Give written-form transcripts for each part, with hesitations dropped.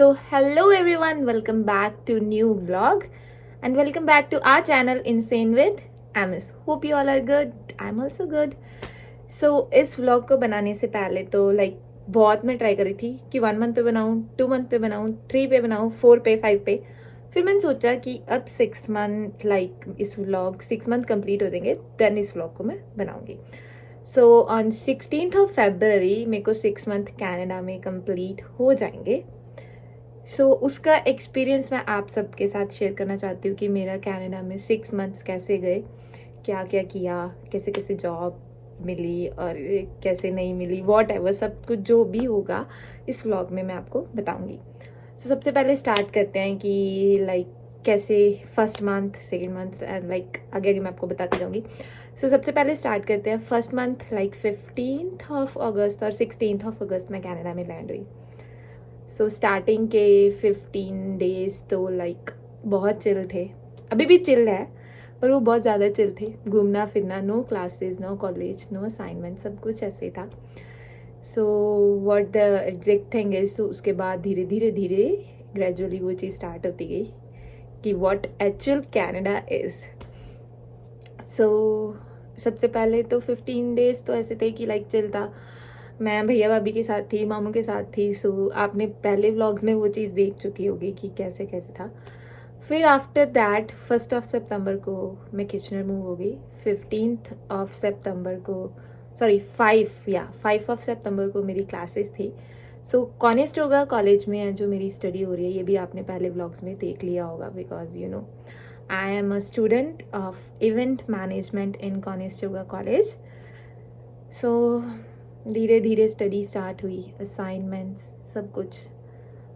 So hello everyone, welcome back to new vlog and welcome back to our channel Insane with Amis. Hope you all are good. I'm also good. So इस vlog को बनाने से पहले तो बहुत मैं try करी थी कि 1 मंथ पे बनाऊँ, 2 मंथ पे बनाऊँ, 3 पे बनाऊँ, 4 पे, 5 पे. फिर मैंने सोचा कि अब 6 मंथ इस व्लॉग 6 मंथ कंप्लीट हो जाएंगे देन इस व्लॉग को मैं बनाऊंगी. So on 16th of February मेरे को 6 मंथ कनाडा में कंप्लीट हो जाएंगे. उसका एक्सपीरियंस मैं आप सबके साथ शेयर करना चाहती हूँ कि मेरा कनाडा में 6 मंथ्स कैसे गए, क्या क्या किया, कैसे कैसे जॉब मिली और कैसे नहीं मिली, वॉट एवर सब कुछ जो भी होगा इस व्लॉग में मैं आपको बताऊँगी. सबसे पहले स्टार्ट करते हैं कि कैसे first month, second month and आगे आगे मैं आपको बताती जाऊँगी. सबसे पहले स्टार्ट करते हैं फर्स्ट मंथ 15th ऑफ अगस्त और 16th ऑफ अगस्त में कनाडा में लैंड हुई. स्टार्टिंग के 15 डेज तो बहुत चिल थे, अभी भी चिल है पर वो बहुत ज़्यादा चिल थे. घूमना फिरना, no classes, no college, no assignment, सब कुछ ऐसे ही था. What the exact thing is, उसके बाद धीरे धीरे धीरे ग्रेजुअली वो चीज़ स्टार्ट होती गई कि व्हाट एक्चुअल कनाडा इज़. सबसे पहले तो 15 डेज तो ऐसे थे कि चिल था. मैं भैया भाभी के साथ थी, मामू के साथ थी. आपने पहले व्लॉग्स में वो चीज़ देख चुकी होगी कि कैसे कैसे था. फिर आफ्टर दैट 1st ऑफ सितंबर को मैं किचनर मूव हो गई. 15th ऑफ सितंबर को 5 ऑफ सितंबर को मेरी क्लासेस थी. कॉनेस्टोगा कॉलेज में है जो मेरी स्टडी हो रही है. ये भी आपने पहले व्लॉग्स में देख लिया होगा because you know I am a student of event management in Conestoga college. धीरे धीरे स्टडी स्टार्ट हुई, असाइनमेंट्स, सब कुछ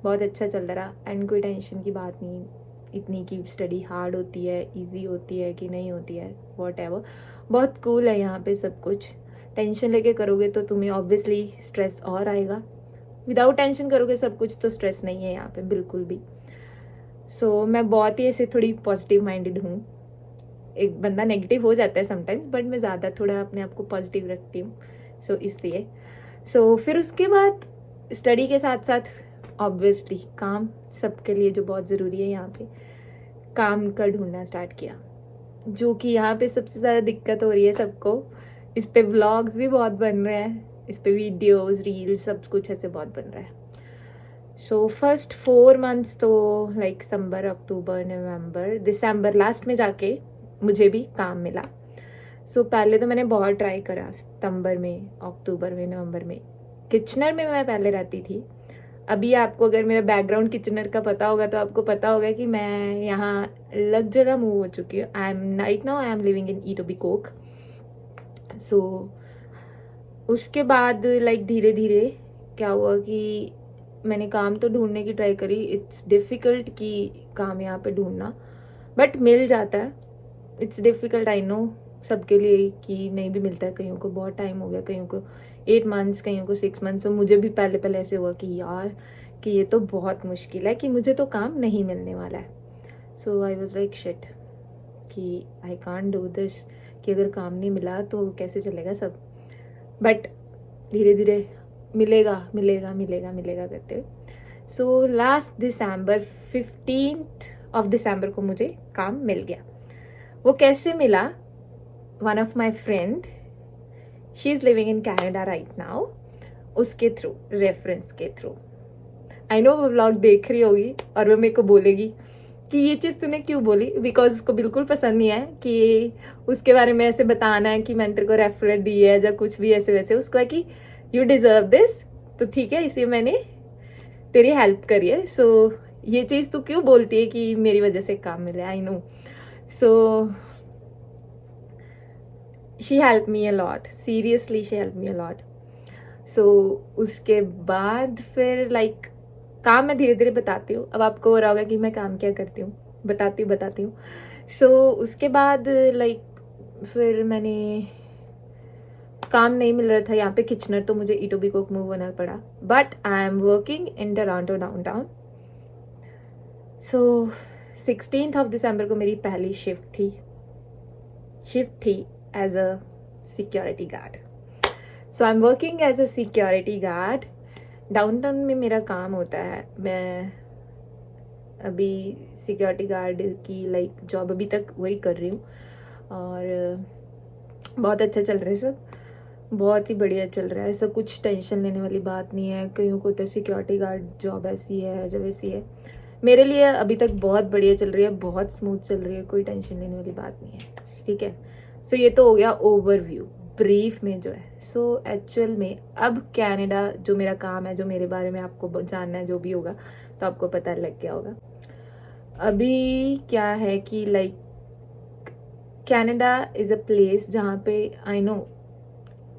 बहुत अच्छा चल रहा. एंड कोई टेंशन की बात नहीं इतनी कि स्टडी हार्ड होती है, इजी होती है कि नहीं होती है, वॉट एवर. बहुत कूल है यहाँ पे सब कुछ. टेंशन लेके करोगे तो तुम्हें ऑब्वियसली स्ट्रेस और आएगा. विदाउट टेंशन करोगे सब कुछ तो स्ट्रेस नहीं है यहाँ पे बिल्कुल भी. मैं बहुत ही ऐसे थोड़ी पॉजिटिव माइंडेड हूँ. एक बंदा नेगेटिव हो जाता है समटाइम्स बट मैं ज़्यादा थोड़ा अपने आप को पॉजिटिव रखती हूँ. इसलिए फिर उसके बाद स्टडी के साथ साथ ऑब्वियसली काम सबके लिए जो बहुत ज़रूरी है यहाँ पे, काम का ढूंढना स्टार्ट किया. जो कि यहाँ पे सबसे ज़्यादा दिक्कत हो रही है सबको. इस पे व्लॉग्स भी बहुत बन रहे हैं, इस पे वीडियोस, रील्स, सब कुछ ऐसे बहुत बन रहा है. फर्स्ट 4 मंथ्स तो सितंबर, अक्टूबर, नवंबर, दिसंबर लास्ट में जाके मुझे भी काम मिला. पहले तो मैंने बहुत ट्राई करा. सितंबर में, अक्टूबर में, नवंबर में किचनर में मैं पहले रहती थी. अभी आपको अगर मेरा बैकग्राउंड किचनर का पता होगा तो आपको पता होगा कि मैं यहाँ अलग जगह मूव हो चुकी हूँ. Right now I am living in Etobicoke. उसके बाद धीरे धीरे क्या हुआ कि मैंने काम तो ढूंढने की ट्राई करी. इट्स डिफ़िकल्ट कि काम यहाँ पे ढूंढना, बट मिल जाता है. इट्स डिफ़िकल्ट आई नो सबके लिए कि नहीं भी मिलता है. कईयों को बहुत टाइम हो गया, कईयों को 8 मंथ्स, कईयों को 6 मंथ्स. मुझे भी पहले पहले ऐसे हुआ कि यार कि ये तो बहुत मुश्किल है, कि मुझे तो काम नहीं मिलने वाला है. आई वॉज लाइक शिट कि आई कांट डू दिस, कि अगर काम नहीं मिला तो कैसे चलेगा सब. बट धीरे धीरे मिलेगा मिलेगा मिलेगा मिलेगा करते. Last December 15th of December को मुझे काम मिल गया. वो कैसे मिला? One of my friend, she is living in Canada right now, उसके थ्रू, रेफरेंस के थ्रू. आई नो वो व्लॉग देख रही होगी और वो मेरे को बोलेगी कि ये चीज़ तूने क्यों बोली, बिकॉज उसको बिल्कुल पसंद नहीं है कि उसके बारे में ऐसे बताना है कि मैंने तेरे को रेफरेंस दी है या कुछ भी ऐसे वैसे. उसको है कि यू डिज़र्व दिस, तो ठीक है इसलिए मैंने तेरी हेल्प करी है. ये चीज़ तू क्यों बोलती है कि मेरी वजह से काम मिले. I know. She help me a lot, seriously she help me a lot. उसके बाद फिर काम मैं धीरे धीरे बताती हूँ. अब आपको हो रहा होगा कि मैं काम क्या करती हूँ. बताती हूँ. उसके बाद फिर मैंने काम नहीं मिल रहा था यहाँ पे किचनर, तो मुझे ईटोबिकोक मूव होना पड़ा. But I am working in Toronto downtown. 16th of December को मेरी पहली शिफ्ट थी as a security guard. I am working as a security guard downtown में मेरा काम होता है, मैं अभी सिक्योरिटी गार्ड की लाइक जॉब अभी तक वही कर रही हूँ और बहुत अच्छा चल रहा है सब, बहुत ही बढ़िया चल रहा है। ऐसा कुछ टेंशन लेने वाली बात नहीं है। कईयों को तो सिक्योरिटी गार्ड जॉब ऐसी है जब ऐसी है, मेरे लिए अभी तक बहुत बढ़िया चल रही है, बहुत स्मूथ चल रही है, कोई टेंशन लेने वाली बात नहीं है, ठीक है। सो ये तो हो गया ओवरव्यू ब्रीफ में जो है। सो एक्चुअल में अब कनाडा जो मेरा काम है, जो मेरे बारे में आपको जानना है, जो भी होगा तो आपको पता लग गया होगा। अभी क्या है कि like Canada is a place जहाँ पे आई नो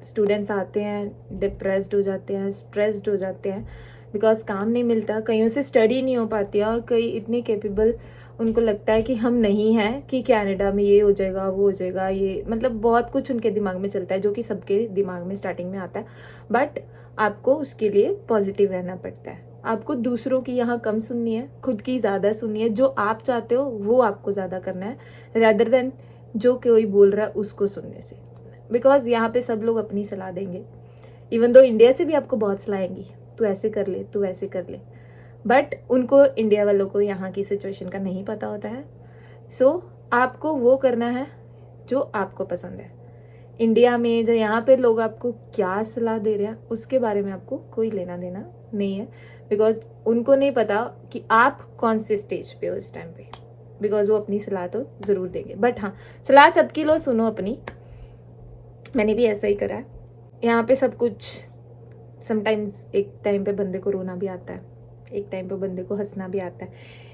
स्टूडेंट्स आते हैं, डिप्रेस्ड हो जाते हैं, स्ट्रेस्ड हो जाते हैं, बिकॉज काम नहीं मिलता, कईयों से स्टडी नहीं हो पाती है, और कई इतने कैपेबल उनको लगता है कि हम नहीं हैं, कि कनाडा में ये हो जाएगा वो हो जाएगा, ये मतलब बहुत कुछ उनके दिमाग में चलता है, जो कि सबके दिमाग में स्टार्टिंग में आता है। बट आपको उसके लिए पॉजिटिव रहना पड़ता है। आपको दूसरों की यहाँ कम सुननी है, खुद की ज़्यादा सुननी है। जो आप चाहते हो वो आपको ज़्यादा करना है, रैदर देन जो कोई बोल रहा है उसको सुनने से। बिकॉज यहाँ पे सब लोग अपनी सलाह देंगे, इवन दो इंडिया से भी आपको बहुत सलाह आएंगी, तू ऐसे कर ले, तू वैसे कर ले, बट उनको इंडिया वालों को यहाँ की सिचुएशन का नहीं पता होता है। सो आपको वो करना है जो आपको पसंद है। इंडिया में जो यहाँ पे लोग आपको क्या सलाह दे रहे हैं उसके बारे में आपको कोई लेना देना नहीं है, बिकॉज उनको नहीं पता कि आप कौन से स्टेज पे हो इस टाइम पे, बिकॉज वो अपनी सलाह तो ज़रूर देंगे। बट हाँ, सलाह सबकी लो, सुनो अपनी। मैंने भी ऐसा ही करा है। यहाँ पे सब कुछ समटाइम्स एक टाइम पे बंदे को रोना भी आता है, एक टाइम पे बंदे को हंसना भी आता है,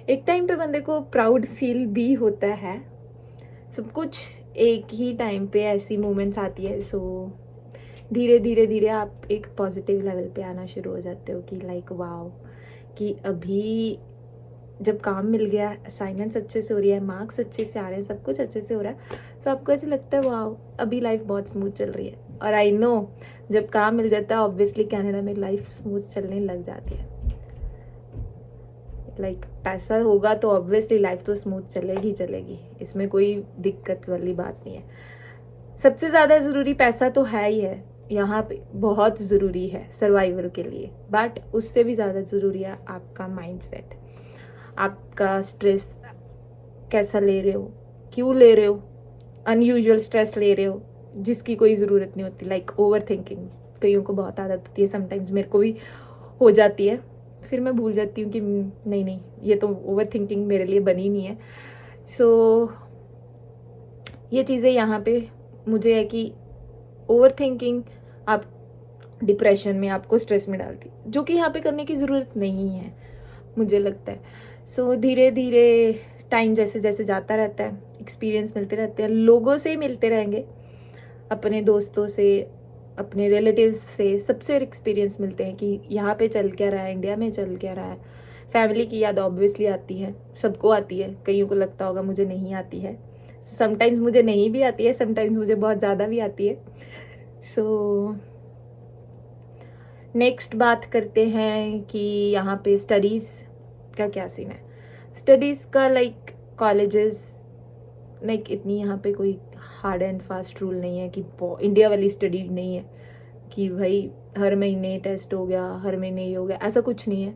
एक टाइम पे बंदे को प्राउड फील भी होता है। सब कुछ एक ही टाइम पे ऐसी मोमेंट्स आती है। सो धीरे धीरे धीरे आप एक पॉजिटिव लेवल पे आना शुरू हो जाते हो कि लाइक वाओ, कि अभी जब काम मिल गया, असाइनमेंट्स अच्छे से हो रही है, मार्क्स अच्छे से आ रहे हैं, सब कुछ अच्छे से हो रहा है, तो आपको ऐसे लगता है वाओ अभी लाइफ बहुत स्मूथ चल रही है। और आई नो जब काम मिल जाता है ऑब्वियसली कनाडा में लाइफ स्मूथ चलने लग जाती है। लाइक पैसा होगा तो ऑब्वियसली लाइफ तो स्मूथ चलेगी चलेगी, इसमें कोई दिक्कत वाली बात नहीं है। सबसे ज़्यादा ज़रूरी पैसा तो है ही है, यहाँ पे बहुत ज़रूरी है सर्वाइवल के लिए, बट उससे भी ज़्यादा ज़रूरी है आपका माइंडसेट, आपका स्ट्रेस कैसा ले रहे हो, क्यों ले रहे हो, अनयूजुअल स्ट्रेस ले रहे हो जिसकी कोई ज़रूरत नहीं होती। लाइक ओवर थिंकिंग कईयों को बहुत आदत होती है, समटाइम्स मेरे को भी हो जाती है, फिर मैं भूल जाती हूँ कि नहीं नहीं ये तो ओवर थिंकिंग मेरे लिए बनी नहीं है। सो ये चीज़ें यहाँ पे मुझे है कि ओवर थिंकिंग आप डिप्रेशन में, आपको स्ट्रेस में डालती, जो कि यहाँ पे करने की ज़रूरत नहीं है मुझे लगता है। सो धीरे धीरे टाइम जैसे जैसे जाता रहता है, एक्सपीरियंस मिलते रहते हैं, लोगों से मिलते रहेंगे, अपने दोस्तों से, अपने रिलेटिव्स से, सबसे एक्सपीरियंस मिलते हैं कि यहाँ पे चल क्या रहा है, इंडिया में चल क्या रहा है। फैमिली की याद ऑब्वियसली आती है, सबको आती है, कईयों को लगता होगा मुझे नहीं आती है, समटाइम्स मुझे नहीं भी आती है, समटाइम्स मुझे बहुत ज़्यादा भी आती है। सो नेक्स्ट बात करते हैं कि यहाँ पे स्टडीज़ का क्या सीन है। स्टडीज़ का लाइक कॉलेजेस लाइक इतनी यहाँ पे कोई हार्ड एंड फास्ट रूल नहीं है कि इंडिया वाली स्टडी नहीं है कि भाई हर महीने टेस्ट हो गया, हर महीने ये हो गया, ऐसा कुछ नहीं है,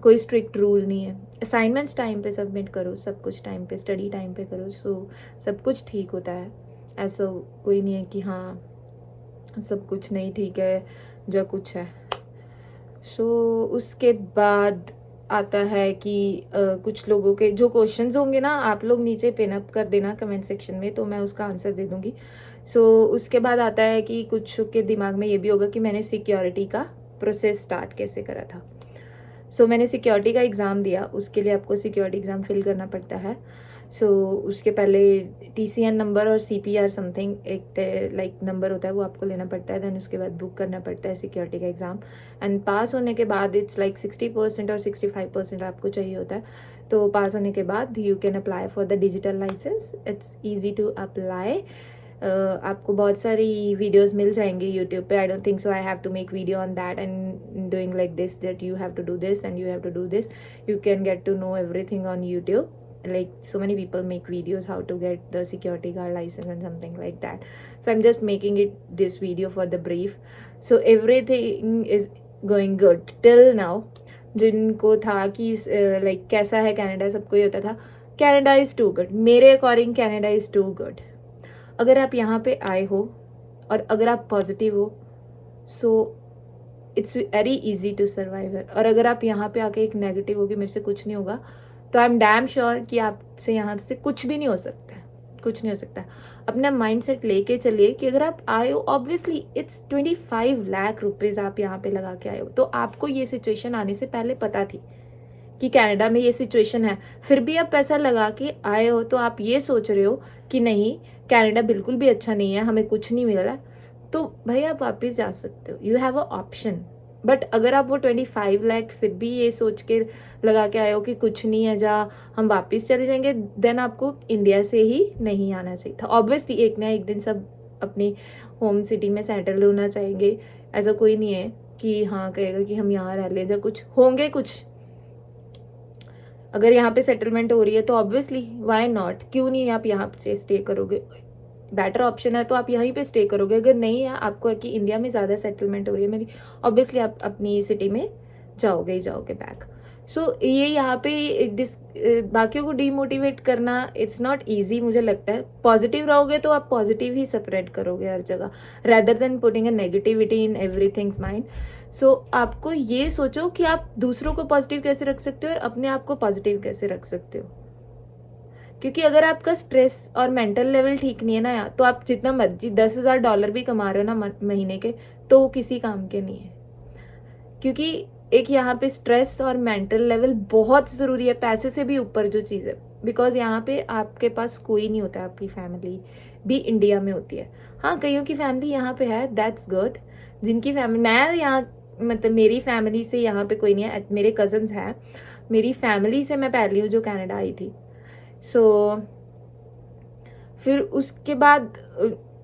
कोई स्ट्रिक्ट रूल नहीं है। असाइनमेंट्स टाइम पे सबमिट करो, सब कुछ टाइम पे, स्टडी टाइम पे करो, सो सब कुछ ठीक होता है। ऐसा कोई नहीं है कि हाँ सब कुछ नहीं ठीक है जो कुछ है। सो उसके बाद आता है कि कुछ लोगों के जो क्वेश्चंस होंगे ना, आप लोग नीचे पिन अप कर देना कमेंट सेक्शन में, तो मैं उसका आंसर दे दूंगी। सो उसके बाद आता है कि कुछ के दिमाग में ये भी होगा कि मैंने सिक्योरिटी का प्रोसेस स्टार्ट कैसे करा था। सो मैंने सिक्योरिटी का एग्ज़ाम दिया, उसके लिए आपको सिक्योरिटी एग्ज़ाम फिल करना पड़ता है। सो उसके पहले TCN नंबर और CPR समथिंग एक लाइक नंबर होता है, वो आपको लेना पड़ता है। देन उसके बाद बुक करना पड़ता है सिक्योरिटी का एग्ज़ाम, एंड पास होने के बाद इट्स लाइक 60% और 65% आपको चाहिए होता है। तो पास होने के बाद you can apply for the digital licence, it's easy to apply. आपको बहुत सारी वीडियोस मिल जाएंगे यूट्यूब पे। I don't think so I have to make video on that and doing like this, that you have to do this and you have to do this. You can get to know everything on YouTube. Like so many people make videos how to get the security guard license and something like that. So I'm just making it this video for the brief. So everything is going good till now. जिनको था कि like कैसा है Canada, सबको ये होता था Canada is too good. मेरे according Canada is too good. अगर आप यहाँ पे आए हो और अगर आप पॉजिटिव हो, so it's very easy to survive. और अगर आप यहाँ पे आके एक नेगेटिव हो कि मेरे से कुछ नहीं होगा, तो आई एम डैम श्योर कि आपसे यहाँ से कुछ भी नहीं हो सकता है, कुछ नहीं हो सकता। अपना माइंड सेट लेके चलिए कि अगर आप आए हो, ऑब्वियसली इट्स 25 लाख रुपीज़ आप यहाँ पे लगा के आए हो, तो आपको ये सिचुएशन आने से पहले पता थी कि कनाडा में ये सिचुएशन है, फिर भी आप पैसा लगा के आए हो। तो आप ये सोच रहे हो कि नहीं कनाडा बिल्कुल भी अच्छा नहीं है, हमें कुछ नहीं मिल रहा, तो भाई आप वापस जा सकते हो, you have a option. But अगर आप वो 25 लाख फिर भी ये सोच के लगा के आए हो कि कुछ नहीं है, जहाँ हम वापस चले जाएंगे, देन आपको इंडिया से ही नहीं आना चाहिए था। ऑब्वियसली एक ना एक दिन सब अपनी होम सिटी में सेटल होना चाहेंगे, ऐसा कोई नहीं है कि हाँ कहेगा कि हम यहाँ रह लें, या कुछ होंगे कुछ। अगर यहाँ पे सेटलमेंट हो रही है तो ऑब्वियसली वाई नॉट, क्यों नहीं आप यहाँ से स्टे करोगे। बेटर ऑप्शन है तो आप यहीं पे स्टे करोगे। अगर नहीं है आपको कि इंडिया में ज़्यादा सेटलमेंट हो रही है मेरी, ऑब्वियसली आप अपनी सिटी में जाओगे ही जाओगे बैक। सो ये यहाँ पे बाकियों को डीमोटिवेट करना इट्स नॉट ईजी मुझे लगता है। पॉजिटिव रहोगे तो आप पॉजिटिव ही स्प्रेड करोगे हर जगह, rather than putting a negativity in everything's mind. So आपको ये सोचो कि आप दूसरों को पॉजिटिव कैसे रख सकते हो और अपने आप को पॉजिटिव कैसे रख सकते हो। क्योंकि अगर आपका स्ट्रेस और मेंटल लेवल ठीक नहीं है ना यार, तो आप जितना मर्जी $10,000 भी कमा रहे हो ना महीने के, तो वो किसी काम के नहीं है। क्योंकि एक यहाँ पे स्ट्रेस और मेंटल लेवल बहुत ज़रूरी है, पैसे से भी ऊपर जो चीज़ है। बिकॉज यहाँ पे आपके पास कोई नहीं होता, आपकी फैमिली भी इंडिया में होती है। हाँ कईयों की फैमिली यहाँ पे है, दैट्स गुड। जिनकी फैमिली, मैं यहाँ मतलब मेरी फैमिली से यहाँ पे कोई नहीं है, मेरे कजन्स हैं, मेरी फैमिली से मैं पहली हूँ जो कनाडा आई थी। सो फिर उसके बाद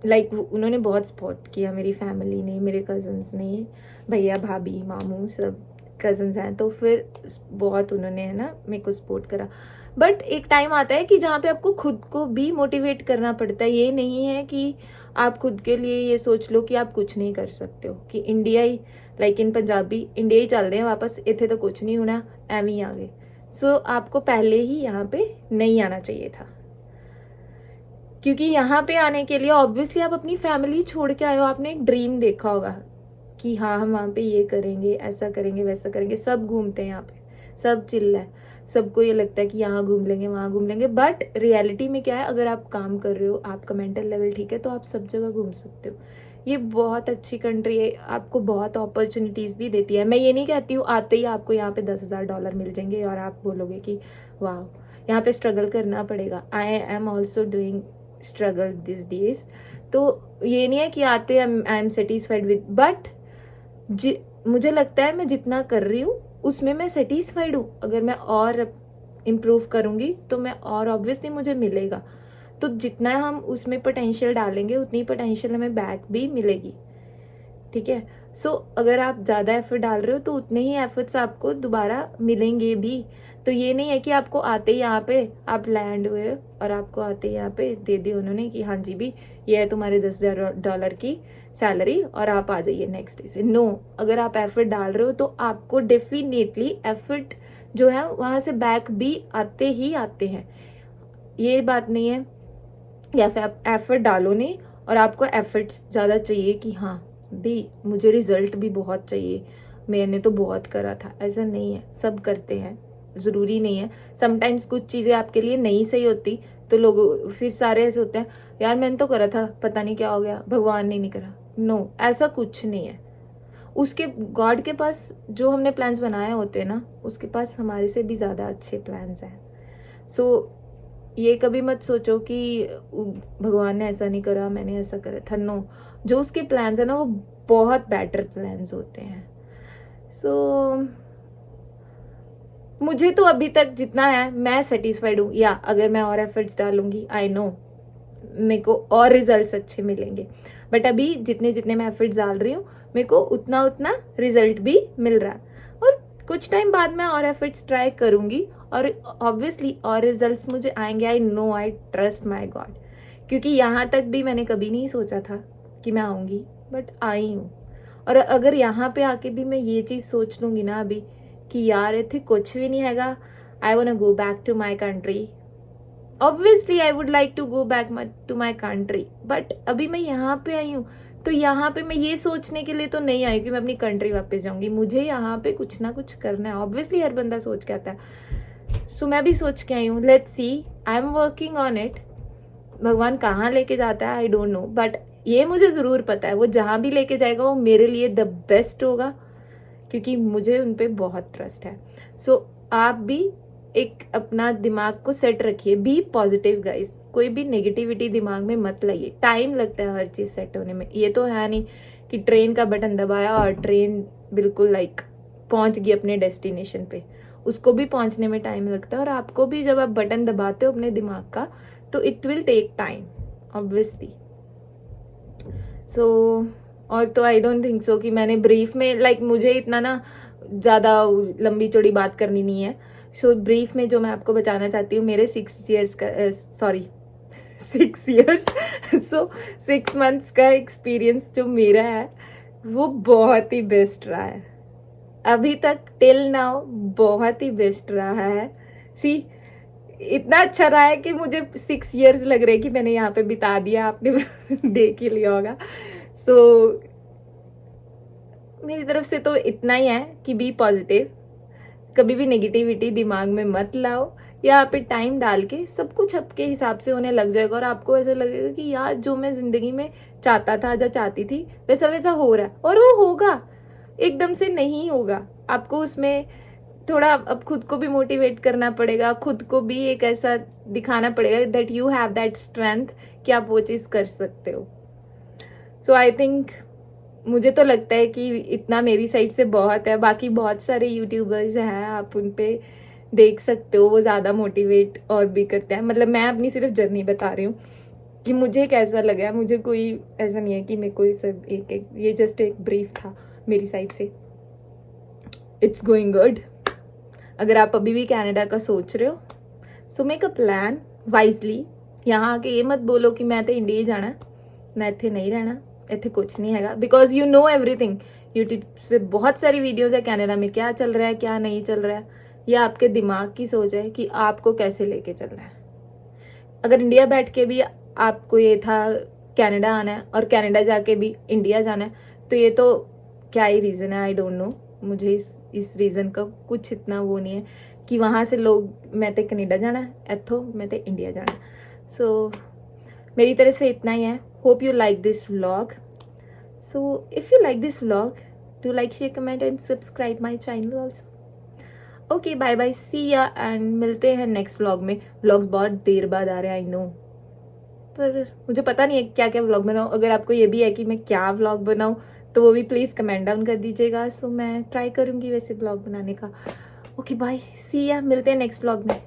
लाइक उन्होंने बहुत सपोर्ट किया, मेरी फैमिली ने, मेरे कज़न्स ने, भैया भाभी मामू सब कज़न्स हैं, तो फिर बहुत उन्होंने है ना मेरे को सपोर्ट करा। बट एक टाइम आता है कि जहाँ पे आपको खुद को भी मोटिवेट करना पड़ता है। ये नहीं है कि आप खुद के लिए ये सोच लो कि आप कुछ नहीं कर सकते हो, कि इंडिया ही लाइक इन पंजाबी इंडिया ही चल रहे हैं वापस, इतने तो कुछ नहीं होना, एम ही आ गए। सो आपको पहले ही यहाँ पे नहीं आना चाहिए था, क्योंकि यहाँ पे आने के लिए ऑब्वियसली आप अपनी फैमिली छोड़ के आए हो। आपने एक ड्रीम देखा होगा कि हाँ हम वहाँ पे ये करेंगे, ऐसा करेंगे, वैसा करेंगे, सब घूमते हैं यहाँ पे, सब चिल्ला है, सबको ये लगता है कि यहाँ घूम लेंगे वहाँ घूम लेंगे। बट रियलिटी में क्या है, अगर आप काम कर रहे हो, आपका मेंटल लेवल ठीक है, तो आप सब जगह घूम सकते हो। ये बहुत अच्छी कंट्री है, आपको बहुत अपॉर्चुनिटीज़ भी देती है। मैं ये नहीं कहती हूँ आते ही आपको यहाँ पे $10,000 मिल जाएंगे और आप बोलोगे कि वाह, यहाँ पे स्ट्रगल करना पड़ेगा। I am also doing struggle this days. तो ये नहीं है कि आते I am satisfied with, but मुझे लगता है मैं जितना कर रही हूँ उसमें मैं सेटिस्फाइड हूँ। अगर मैं और इम्प्रूव करूँगी तो मैं और ऑब्वियसली मुझे मिलेगा। तो जितना हम उसमें पोटेंशियल डालेंगे उतनी पोटेंशियल हमें बैक भी मिलेगी, ठीक है। सो अगर आप ज़्यादा एफर्ट डाल रहे हो तो उतने ही एफर्ट्स आपको दोबारा मिलेंगे भी। तो ये नहीं है कि आपको आते ही यहाँ पे आप लैंड हुए और आपको आते ही यहाँ पे दे दी उन्होंने कि हाँ जी भी ये है तुम्हारे $10,000 की सैलरी और आप आ जाइए नेक्स्ट डे से। नो, अगर आप एफर्ट डाल रहे हो तो आपको डेफिनेटली एफर्ट जो है वहाँ से बैक भी आते ही आते हैं। ये बात नहीं है या फिर आप एफर्ट डालो नहीं और आपको एफर्ट्स ज़्यादा चाहिए कि हाँ भी मुझे रिजल्ट भी बहुत चाहिए, मैंने तो बहुत करा था, ऐसा नहीं है। सब करते हैं, ज़रूरी नहीं है। समटाइम्स कुछ चीज़ें आपके लिए नहीं सही होती तो लोग फिर सारे ऐसे होते हैं, यार मैंने तो करा था, पता नहीं क्या हो गया, भगवान ने नहीं करा। नो, ऐसा कुछ नहीं है। उसके गॉड के पास जो हमने प्लान्स बनाए होते हैं ना, उसके पास हमारे से भी ज़्यादा अच्छे प्लान्स हैं। सो ये कभी मत सोचो कि भगवान ने ऐसा नहीं करा, मैंने ऐसा करा था। नो, जो उसके प्लान्स है ना वो बहुत बेटर प्लान्स होते हैं। सो मुझे तो अभी तक जितना है मैं सेटिस्फाइड हूँ। या अगर मैं और एफर्ट्स डालूंगी, आई नो मेरे को और रिजल्ट्स अच्छे मिलेंगे। बट अभी जितने जितने मैं एफर्ट्स डाल रही हूँ मेरे को उतना उतना रिजल्ट भी मिल रहा है। और कुछ टाइम बाद मैं और एफर्ट्स ट्राई करूँगी और ऑब्वियसली और रिजल्ट्स मुझे आएंगे। I know, I trust my God. क्योंकि यहाँ तक भी मैंने कभी नहीं सोचा था कि मैं आऊँगी, बट आई हूँ। और अगर यहाँ पे आके भी मैं ये चीज़ सोच लूँगी ना अभी कि यार इतने कुछ भी नहीं हैगा, I want go back to my country, obviously I would like to go back to my country, but अभी मैं यहाँ पे आई हूँ तो यहाँ पे मैं ये सोचने के लिए तो नहीं आई कि मैं अपनी कंट्री वापस जाऊंगी, मुझे यहाँ पे कुछ ना कुछ करना है। ऑब्वियसली हर बंदा सोच के आता है, सो मैं भी सोच के आई हूँ। Let's see, I am working on it. भगवान कहाँ लेके जाता है आई डोंट नो, बट ये मुझे ज़रूर पता है वो जहाँ भी लेके जाएगा वो मेरे लिए द बेस्ट होगा, क्योंकि मुझे उन पर बहुत ट्रस्ट है। सो आप भी एक अपना दिमाग को सेट रखिए, बी पॉजिटिव गाइस, कोई भी नेगेटिविटी दिमाग में मत लाइए। टाइम लगता है हर चीज़ सेट होने में, ये तो है नहीं कि ट्रेन का बटन दबाया और ट्रेन बिल्कुल लाइक पहुंच गई अपने डेस्टिनेशन पे, उसको भी पहुंचने में टाइम लगता है। और आपको भी जब आप बटन दबाते हो अपने दिमाग का तो it will take time obviously. So और तो आई डोंट थिंक सो कि मैंने ब्रीफ में लाइक मुझे इतना ना ज़्यादा लंबी चौड़ी बात करनी नहीं है। सो ब्रीफ में जो मैं आपको बताना चाहती हूँ, मेरे 6 इयर्स का 6 मंथ्स का एक्सपीरियंस जो मेरा है वो बहुत ही बेस्ट रहा है अभी तक, टिल नाउ बहुत ही बेस्ट रहा है। सी इतना अच्छा रहा है कि मुझे 6 इयर्स लग रहे कि मैंने यहाँ पे बिता दिया, आपने देख ही लिया होगा। सो मेरी तरफ से तो इतना ही है कि बी पॉजिटिव, कभी भी नेगेटिविटी दिमाग में मत लाओ। यहाँ पे टाइम डाल के सब कुछ आपके हिसाब से होने लग जाएगा और आपको ऐसा लगेगा कि यार जो मैं जिंदगी में चाहता था या चाहती थी वैसा वैसा हो रहा है, और वो होगा, एकदम से नहीं होगा। आपको उसमें थोड़ा अब खुद को भी मोटिवेट करना पड़ेगा, खुद को भी एक ऐसा दिखाना पड़ेगा that you have that strength कि आप वो चीज़ कर सकते हो। सो आई थिंक मुझे तो लगता है कि इतना मेरी साइड से बहुत है। बाकी बहुत सारे यूट्यूबर्स हैं, आप उन पे देख सकते हो, वो ज़्यादा मोटिवेट और भी करते हैं। मतलब मैं अपनी सिर्फ जर्नी बता रही हूँ कि मुझे कैसा लगा, मुझे कोई ऐसा नहीं है कि मेरे को सब एक ये जस्ट एक ब्रीफ था मेरी साइड से। It's going good. अगर आप अभी भी कनाडा का सोच रहे हो so make a plan wisely. यहाँ आके ये मत बोलो कि मैं तो इंडिया ही जाना, मैं इतने नहीं रहना, इतने कुछ नहीं हैगा, because you know everything. YouTube पे बहुत सारी वीडियोस है कनाडा में क्या चल रहा है क्या नहीं चल रहा है, यह आपके दिमाग की सोच है कि आपको कैसे लेके चलना है। अगर इंडिया बैठ के भी आपको ये था कनाडा आना है और कनाडा जाके भी इंडिया जाना है, तो ये तो क्या ही रीज़न है, आई डोंट नो। मुझे इस रीज़न का कुछ इतना वो नहीं है कि वहाँ से लोग मैं तो कनाडा जाना है, इथों मैं तो इंडिया जाना है। सो मेरी तरफ से इतना ही है। Hope you like this vlog. So if you like this vlog do like share comment and subscribe my channel also. Okay bye bye, see ya, and मिलते हैं नेक्स्ट व्लॉग में। व्लॉग्स बहुत देर बाद आ रहे हैं आई नो, पर मुझे पता नहीं है क्या क्या व्लॉग बनाऊँ। अगर आपको ये भी है कि मैं क्या व्लॉग बनाऊँ तो वो भी प्लीज़ कमेंट डाउन कर दीजिएगा। सो मैं ट्राई करूँगी वैसे व्लॉग बनाने का। ओके बाय, सी या, मिलते हैं नेक्स्ट व्लॉग में।